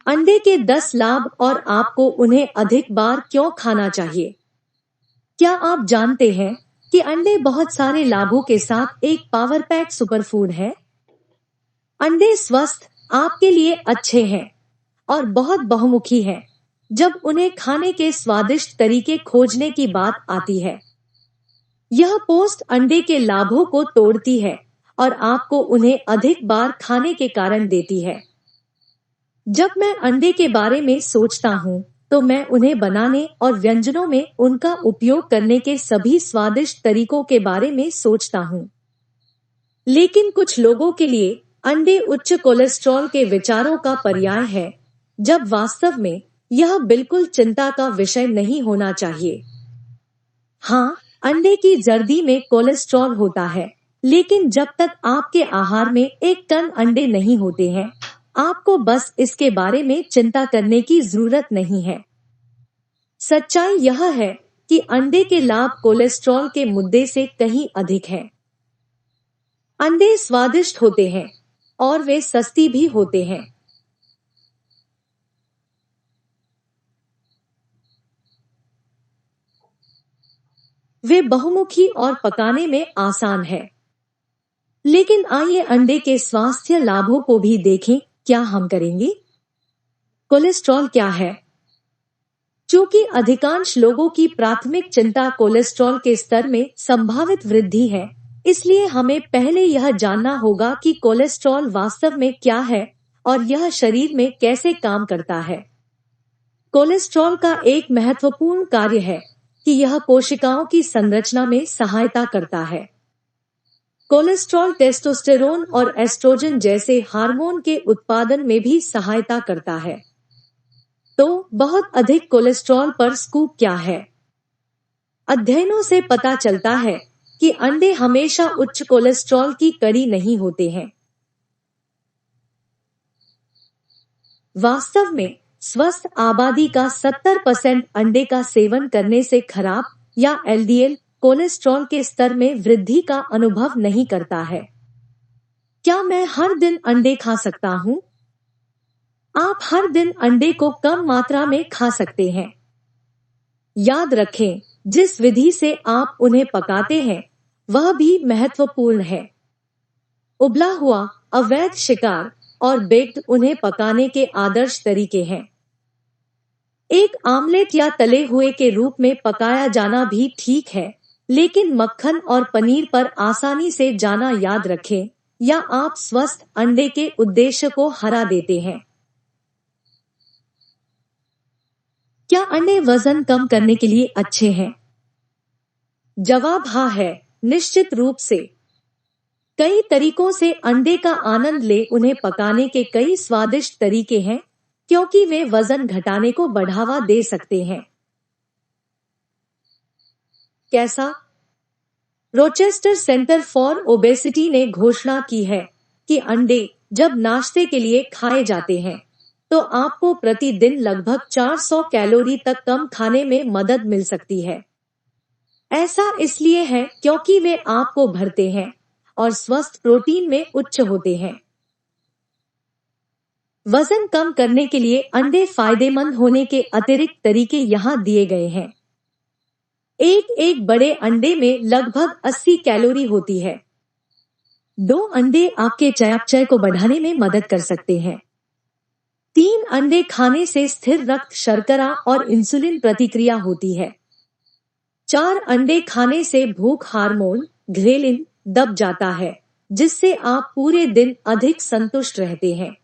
अंडे के 10 लाभ और आपको उन्हें अधिक बार क्यों खाना चाहिए। क्या आप जानते हैं कि अंडे बहुत सारे लाभों के साथ एक पावर पैक सुपरफूड है। अंडे स्वस्थ आपके लिए अच्छे हैं और बहुत बहुमुखी हैं जब उन्हें खाने के स्वादिष्ट तरीके खोजने की बात आती है। यह पोस्ट अंडे के लाभों को तोड़ती है और आपको उन्हें अधिक बार खाने के कारण देती है। जब मैं अंडे के बारे में सोचता हूँ तो मैं उन्हें बनाने और व्यंजनों में उनका उपयोग करने के सभी स्वादिष्ट तरीकों के बारे में सोचता हूँ। लेकिन कुछ लोगों के लिए अंडे उच्च कोलेस्ट्रॉल के विचारों का पर्याय है, जब वास्तव में यह बिल्कुल चिंता का विषय नहीं होना चाहिए। हाँ, अंडे की जर्दी में कोलेस्ट्रॉल होता है, लेकिन जब तक आपके आहार में 1 टन अंडे नहीं होते हैं, आपको बस इसके बारे में चिंता करने की जरूरत नहीं है। सच्चाई यह है कि अंडे के लाभ कोलेस्ट्रॉल के मुद्दे से कहीं अधिक हैं। अंडे स्वादिष्ट होते हैं और वे सस्ती भी होते हैं। वे बहुमुखी और पकाने में आसान है। लेकिन आइए अंडे के स्वास्थ्य लाभों को भी देखें। क्या हम करेंगे? कोलेस्ट्रॉल क्या है? चूंकि अधिकांश लोगों की प्राथमिक चिंता कोलेस्ट्रॉल के स्तर में संभावित वृद्धि है, इसलिए हमें पहले यह जानना होगा कि कोलेस्ट्रॉल वास्तव में क्या है और यह शरीर में कैसे काम करता है। कोलेस्ट्रॉल का एक महत्वपूर्ण कार्य है कि यह कोशिकाओं की संरचना में सहायता करता है। कोलेस्ट्रॉल टेस्टोस्टेरोन और एस्ट्रोजन जैसे हार्मोन के उत्पादन में भी सहायता करता है। तो बहुत अधिक कोलेस्ट्रॉल पर स्कूप क्या है? अध्ययनों से पता चलता है कि अंडे हमेशा उच्च कोलेस्ट्रॉल की कड़ी नहीं होते हैं। वास्तव में स्वस्थ आबादी का 70% अंडे का सेवन करने से खराब या एलडीएल कोलेस्ट्रॉल के स्तर में वृद्धि का अनुभव नहीं करता है। क्या मैं हर दिन अंडे खा सकता हूँ? आप हर दिन अंडे को कम मात्रा में खा सकते हैं। याद रखें, जिस विधि से आप उन्हें पकाते हैं वह भी महत्वपूर्ण है। उबला हुआ, अवैध शिकार और बेक्ड उन्हें पकाने के आदर्श तरीके हैं। एक आमलेट या तले हुए के रूप में पकाया जाना भी ठीक है, लेकिन मक्खन और पनीर पर आसानी से जाना याद रखें या आप स्वस्थ अंडे के उद्देश्य को हरा देते हैं। क्या अंडे वजन कम करने के लिए अच्छे हैं? जवाब हाँ है, निश्चित रूप से। कई तरीकों से अंडे का आनंद ले। उन्हें पकाने के कई स्वादिष्ट तरीके हैं क्योंकि वे वजन घटाने को बढ़ावा दे सकते हैं। कैसा? रोचेस्टर सेंटर फॉर ओबेसिटी ने घोषणा की है कि अंडे जब नाश्ते के लिए खाए जाते हैं तो आपको प्रतिदिन लगभग 400 कैलोरी तक कम खाने में मदद मिल सकती है। ऐसा इसलिए है क्योंकि वे आपको भरते हैं और स्वस्थ प्रोटीन में उच्च होते हैं। वजन कम करने के लिए अंडे फायदेमंद होने के अतिरिक्त तरीके यहाँ दिए गए हैं। एक बड़े अंडे में लगभग 80 कैलोरी होती है। 2 अंडे आपके चयापचय को बढ़ाने में मदद कर सकते हैं। 3 अंडे खाने से स्थिर रक्त शर्करा और इंसुलिन प्रतिक्रिया होती है। 4 अंडे खाने से भूख हार्मोन ग्रेलिन दब जाता है, जिससे आप पूरे दिन अधिक संतुष्ट रहते हैं।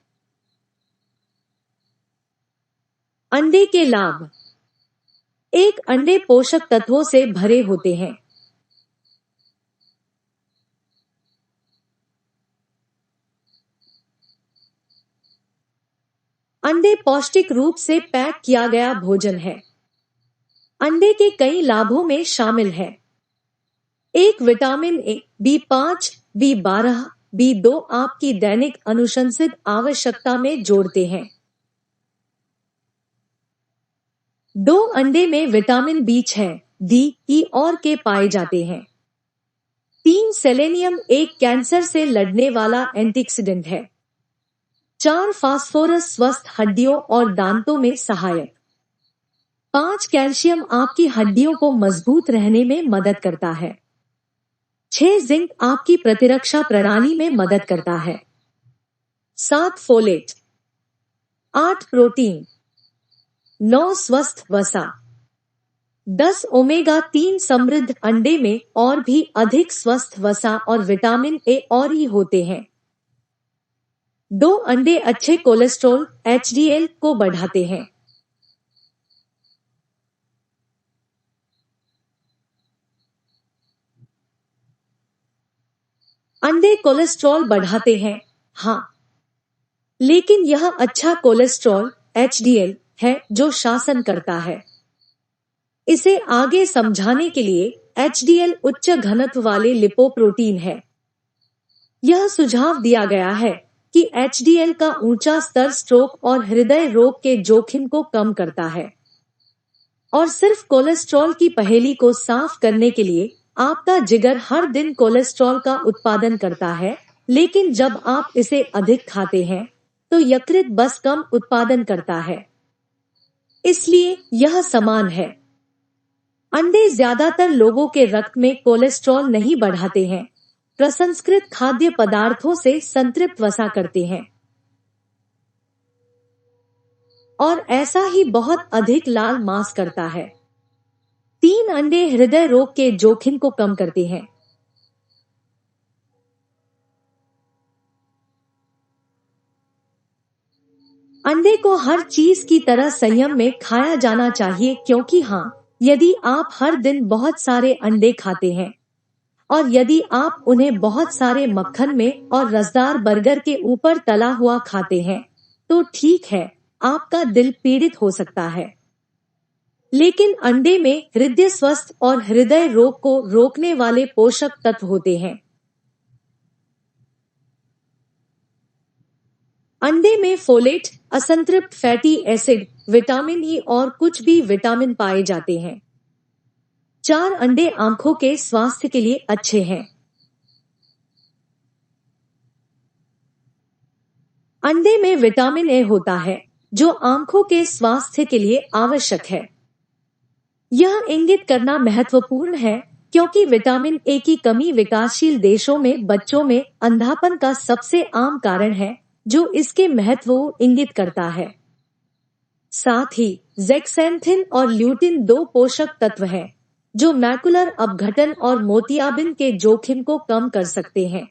अंडे के लाभ। एक अंडे पोषक तत्वों से भरे होते हैं। अंडे पौष्टिक रूप से पैक किया गया भोजन है। अंडे के कई लाभों में शामिल है। Vitamin A, B5, B12, B2 आपकी दैनिक अनुशंसित आवश्यकता में जोड़ते हैं। 2 अंडे में विटामिन B6, D, E और के पाए जाते हैं। 3 सेलेनियम एक कैंसर से लड़ने वाला एंटीऑक्सीडेंट है। 4 फास्फोरस स्वस्थ हड्डियों और दांतों में सहायक। 5 कैल्शियम आपकी हड्डियों को मजबूत रहने में मदद करता है। 6 जिंक आपकी प्रतिरक्षा प्रणाली में मदद करता है। 7 फोलेट। 8 प्रोटीन। 9 स्वस्थ वसा। 10 ओमेगा 3 समृद्ध अंडे में और भी अधिक स्वस्थ वसा और विटामिन ए और ई होते हैं। 2 अंडे अच्छे कोलेस्ट्रॉल एचडीएल को बढ़ाते हैं। अंडे कोलेस्ट्रॉल बढ़ाते हैं, हाँ, लेकिन यह अच्छा कोलेस्ट्रॉल एचडीएल है जो शासन करता है। इसे आगे समझाने के लिए एचडीएल उच्च घनत्व वाले लिपोप्रोटीन है। यह सुझाव दिया गया है कि एचडीएल का ऊंचा स्तर स्ट्रोक और हृदय रोग के जोखिम को कम करता है। और सिर्फ कोलेस्ट्रॉल की पहेली को साफ करने के लिए, आपका जिगर हर दिन कोलेस्ट्रॉल का उत्पादन करता है, लेकिन जब आप इसे अधिक खाते हैं तो यकृत बस कम उत्पादन करता है। इसलिए यह समान है। अंडे ज्यादातर लोगों के रक्त में कोलेस्ट्रॉल नहीं बढ़ाते हैं, प्रसंस्कृत खाद्य पदार्थों से संतृप्त वसा करते हैं। और ऐसा ही बहुत अधिक लाल मांस करता है। 3 अंडे हृदय रोग के जोखिम को कम करते हैं। अंडे को हर चीज की तरह संयम में खाया जाना चाहिए, क्योंकि हाँ, यदि आप हर दिन बहुत सारे अंडे खाते हैं और यदि आप उन्हें बहुत सारे मक्खन में और रसदार बर्गर के ऊपर तला हुआ खाते हैं, तो ठीक है, आपका दिल पीड़ित हो सकता है। लेकिन अंडे में हृदय स्वस्थ और हृदय रोग को रोकने वाले पोषक तत्व होते हैं। अंडे में फोलेट, असंतृप्त फैटी एसिड, विटामिन ई और कुछ भी विटामिन पाए जाते हैं। 4 अंडे आंखों के स्वास्थ्य के लिए अच्छे हैं। अंडे में विटामिन ए होता है, जो आंखों के स्वास्थ्य के लिए आवश्यक है। यह इंगित करना महत्वपूर्ण है, क्योंकि विटामिन ए की कमी विकासशील देशों में बच्चों में अंधापन का सबसे आम कारण है, जो इसके महत्व को इंगित करता है। साथ ही ज़ेक्सैंथिन और ल्यूटिन 2 पोषक तत्व हैं, जो मैकुलर अपघटन और मोतियाबिंद के जोखिम को कम कर सकते हैं।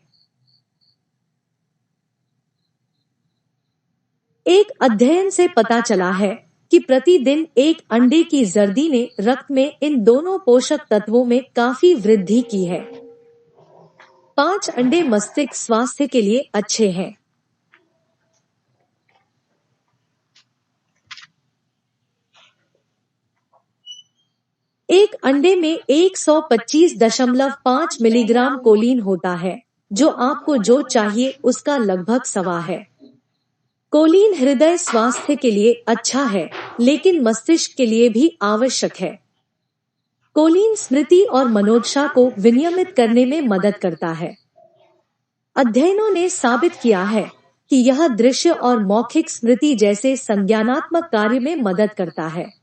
एक अध्ययन से पता चला है कि प्रतिदिन एक अंडे की जर्दी ने रक्त में इन दोनों पोषक तत्वों में काफी वृद्धि की है। 5 अंडे मस्तिष्क स्वास्थ्य के लिए अच्छे हैं। एक अंडे में 125.5 मिलीग्राम कोलीन होता है, जो आपको जो चाहिए उसका लगभग सवा है। कोलीन हृदय स्वास्थ्य के लिए अच्छा है, लेकिन मस्तिष्क के लिए भी आवश्यक है। कोलीन स्मृति और मनोदशा को विनियमित करने में मदद करता है। अध्ययनों ने साबित किया है कि यह दृश्य और मौखिक स्मृति जैसे संज्ञानात्मक कार्य में मदद करता है।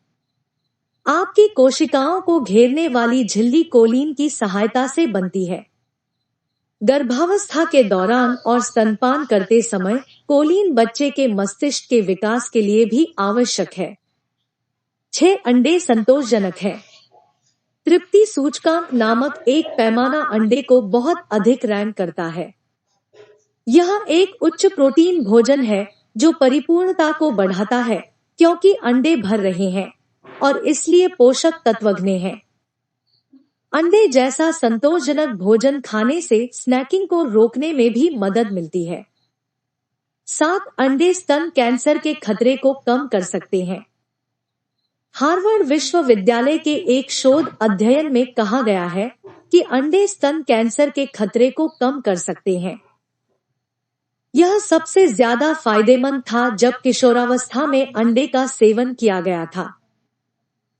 आपकी कोशिकाओं को घेरने वाली झिल्ली कोलीन की सहायता से बनती है। गर्भावस्था के दौरान और स्तनपान करते समय कोलीन बच्चे के मस्तिष्क के विकास के लिए भी आवश्यक है। 6 अंडे संतोषजनक है। तृप्ति सूचकांक नामक एक पैमाना अंडे को बहुत अधिक रैंक करता है। यह एक उच्च प्रोटीन भोजन है जो परिपूर्णता को बढ़ाता है, क्योंकि अंडे भर रहे हैं और इसलिए पोषक तत्वघन हैं। अंडे जैसा संतोषजनक भोजन खाने से स्नैकिंग को रोकने में भी मदद मिलती है। 7 अंडे स्तन कैंसर के खतरे को कम कर सकते हैं। हार्वर्ड विश्वविद्यालय के एक शोध अध्ययन में कहा गया है कि अंडे स्तन कैंसर के खतरे को कम कर सकते हैं। यह सबसे ज्यादा फायदेमंद था जब किशोरावस्था में अंडे का सेवन किया गया था।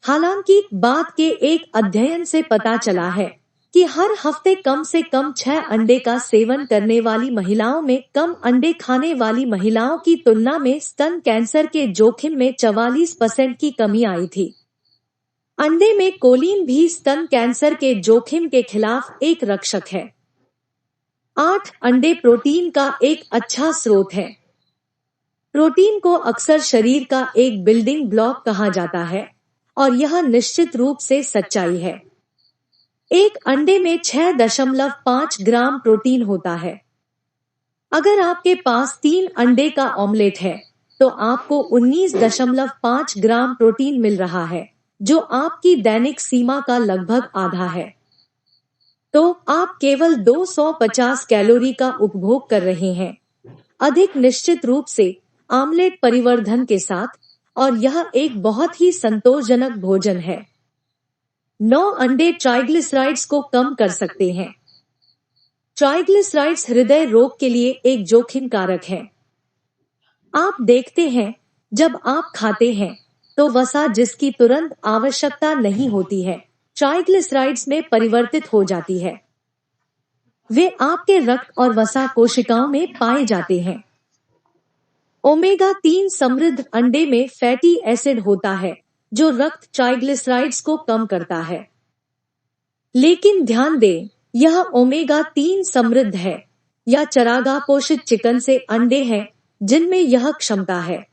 हालांकि बाद के एक अध्ययन से पता चला है कि हर हफ्ते कम से कम 6 अंडे का सेवन करने वाली महिलाओं में कम अंडे खाने वाली महिलाओं की तुलना में स्तन कैंसर के जोखिम में 44% की कमी आई थी। अंडे में कोलिन भी स्तन कैंसर के जोखिम के खिलाफ एक रक्षक है। 8 अंडे प्रोटीन का एक अच्छा स्रोत है। प्रोटीन को अक्सर शरीर का एक बिल्डिंग ब्लॉक कहा जाता है और यह निश्चित रूप से सच्चाई है। एक अंडे में 6.5 ग्राम प्रोटीन होता है। अगर आपके पास 3 अंडे का ऑमलेट है तो आपको 19.5 ग्राम प्रोटीन मिल रहा है, जो आपकी दैनिक सीमा का लगभग आधा है। तो आप केवल 250 कैलोरी का उपभोग कर रहे हैं, अधिक निश्चित रूप से आमलेट परिवर्धन के साथ, और यह एक बहुत ही संतोषजनक भोजन है। 9 अंडे ट्राइग्लिसराइड्स को कम कर सकते हैं। ट्राइग्लिसराइड्स हृदय रोग के लिए एक जोखिम कारक है। आप देखते हैं, जब आप खाते हैं तो वसा जिसकी तुरंत आवश्यकता नहीं होती है, ट्राइग्लिसराइड्स में परिवर्तित हो जाती है। वे आपके रक्त और वसा कोशिकाओं में पाए जाते हैं। ओमेगा 3 समृद्ध अंडे में फैटी एसिड होता है, जो रक्त ट्राइग्लिसराइड्स को कम करता है। लेकिन ध्यान दें, यह ओमेगा 3 समृद्ध है या चरागाह पोषित चिकन से अंडे हैं जिनमें यह क्षमता है।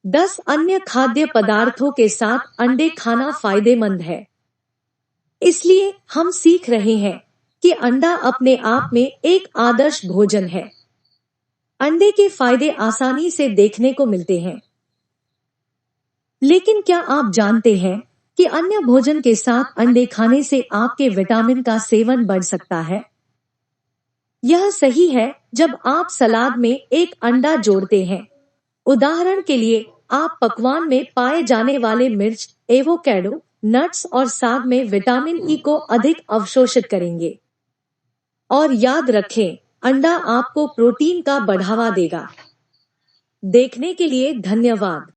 10 अन्य खाद्य पदार्थों के साथ अंडे खाना फायदेमंद है। इसलिए हम सीख रहे हैं कि अंडा अपने आप में एक आदर्श भोजन है। अंडे के फायदे आसानी से देखने को मिलते हैं। लेकिन क्या आप जानते हैं कि अन्य भोजन के साथ अंडे खाने से आपके विटामिन का सेवन बढ़ सकता है? यह सही है जब आप सलाद में एक अंडा जोड़ते हैं। उदाहरण के लिए, आप पकवान में पाए जाने वाले मिर्च, एवोकाडो, नट्स और साग में विटामिन ई को अधिक अवशोषित करेंगे। और याद रखें, अंडा आपको प्रोटीन का बढ़ावा देगा। देखने के लिए धन्यवाद।